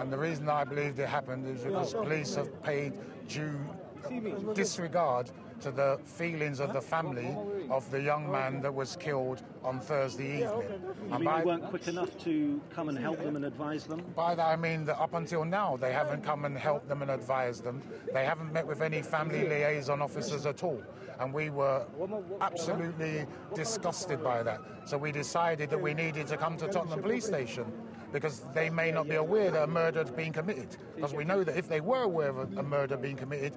And the reason I believe it happened is because police have paid due disregard to the feelings of the family of the young man that was killed on Thursday evening. You mean they weren't quick enough to come and help them and advise them? By that I mean that up until now they haven't come and helped them and advised them. They haven't met with any family liaison officers at all. And we were absolutely disgusted by that. So we decided that we needed to come to Tottenham Police Station because they may not be aware that a murder had been committed. Because we know that if they were aware of a murder being committed,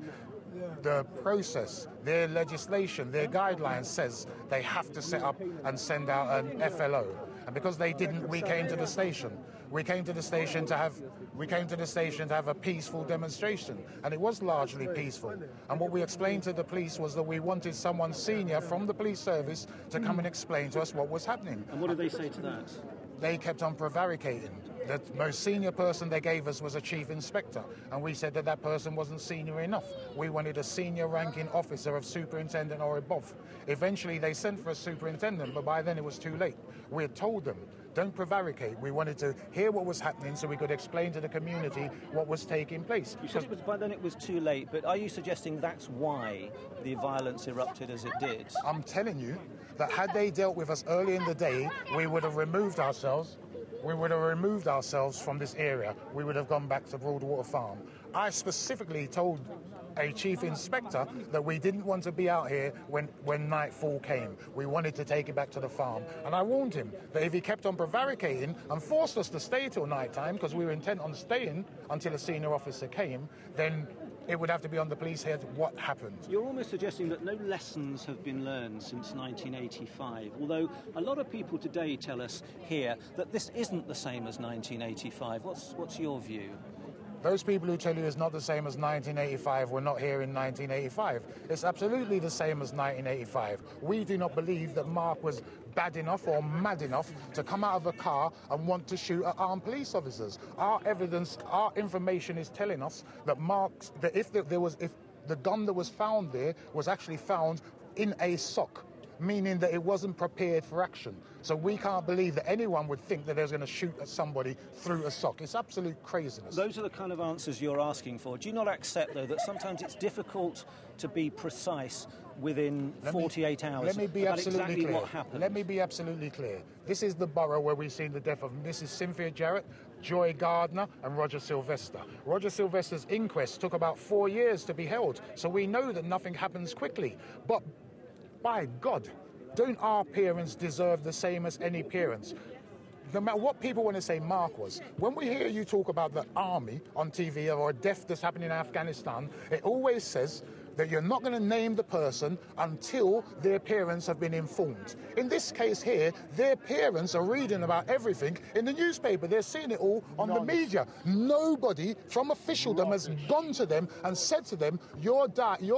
the process, their legislation, their guidelines says they have to set up and send out an FLO. And because they didn't, we came to the station. We came to the station to have a peaceful demonstration, and it was largely peaceful. And what we explained to the police was that we wanted someone senior from the police service to come and explain to us what was happening. And what did they say to that? They kept on prevaricating. The most senior person they gave us was a chief inspector, and we said that that person wasn't senior enough. We wanted a senior ranking officer of superintendent or above. Eventually they sent for a superintendent, but by then it was too late. We had told them, don't prevaricate. We wanted to hear what was happening so we could explain to the community what was taking place. You said by then it was too late, but are you suggesting that's why the violence erupted as it did? I'm telling you that had they dealt with us early in the day, we would have removed ourselves. We would have removed ourselves from this area. We would have gone back to Broadwater Farm. I specifically told a chief inspector that we didn't want to be out here when nightfall came. We wanted to take it back to the farm. And I warned him that if he kept on prevaricating and forced us to stay till night time, because we were intent on staying until a senior officer came, then it would have to be on the police head what happened. You're almost suggesting that no lessons have been learned since 1985, although a lot of people today tell us here that this isn't the same as 1985. What's your view? Those people who tell you it's not the same as 1985 were not here in 1985. It's absolutely the same as 1985. We do not believe that Mark was bad enough or mad enough to come out of a car and want to shoot at armed police officers. Our evidence, our information is telling us that if the gun that was found there was actually found in a sock, meaning that it wasn't prepared for action. So we can't believe that anyone would think that they're going to shoot at somebody through a sock. It's absolute craziness. Those are the kind of answers you're asking for. Do you not accept, though, that sometimes it's difficult to be precise within 48 hours let me be about absolutely exactly clear. what happened? Let me be absolutely clear. This is the borough where we've seen the death of Mrs. Cynthia Jarrett, Joy Gardner and Roger Sylvester. Roger Sylvester's inquest took about 4 years to be held, so we know that nothing happens quickly. But by God, don't our parents deserve the same as any parents? No matter what people want to say Mark was, when we hear you talk about the army on TV or a death that's happening in Afghanistan, it always says that you're not going to name the person until their parents have been informed. In this case here, their parents are reading about everything in the newspaper. They're seeing it all on the media. Nobody from officialdom has gone to them and said to them, your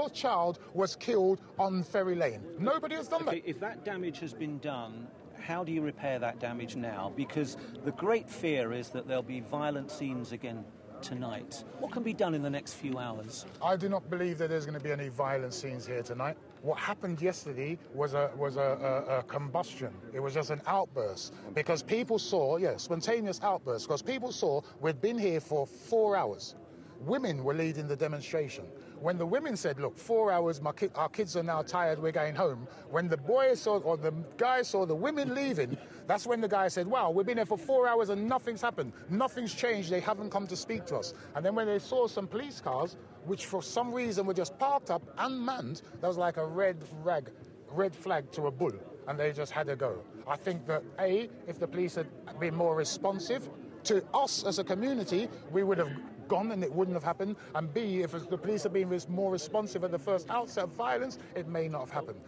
child was killed on Ferry Lane. Nobody has done that. If that damage has been done, how do you repair that damage now? Because the great fear is that there'll be violent scenes again tonight. What can be done in the next few hours? I do not believe that there's going to be any violent scenes here tonight. What happened yesterday was a combustion. It was just an outburst because people saw, spontaneous outburst, because people saw we'd been here for 4 hours. Women were leading the demonstration. When the women said, look, 4 hours, our kids are now tired, we're going home. When the boys saw, or the guys saw the women leaving, that's when the guy said, wow, we've been here for 4 hours and nothing's happened. Nothing's changed. They haven't come to speak to us. And then when they saw some police cars, which for some reason were just parked up, unmanned, that was like a red flag to a bull. And they just had to go. I think that, A, if the police had been more responsive to us as a community, we would have gone and it wouldn't have happened. And B, if the police had been more responsive at the first outset of violence, it may not have happened.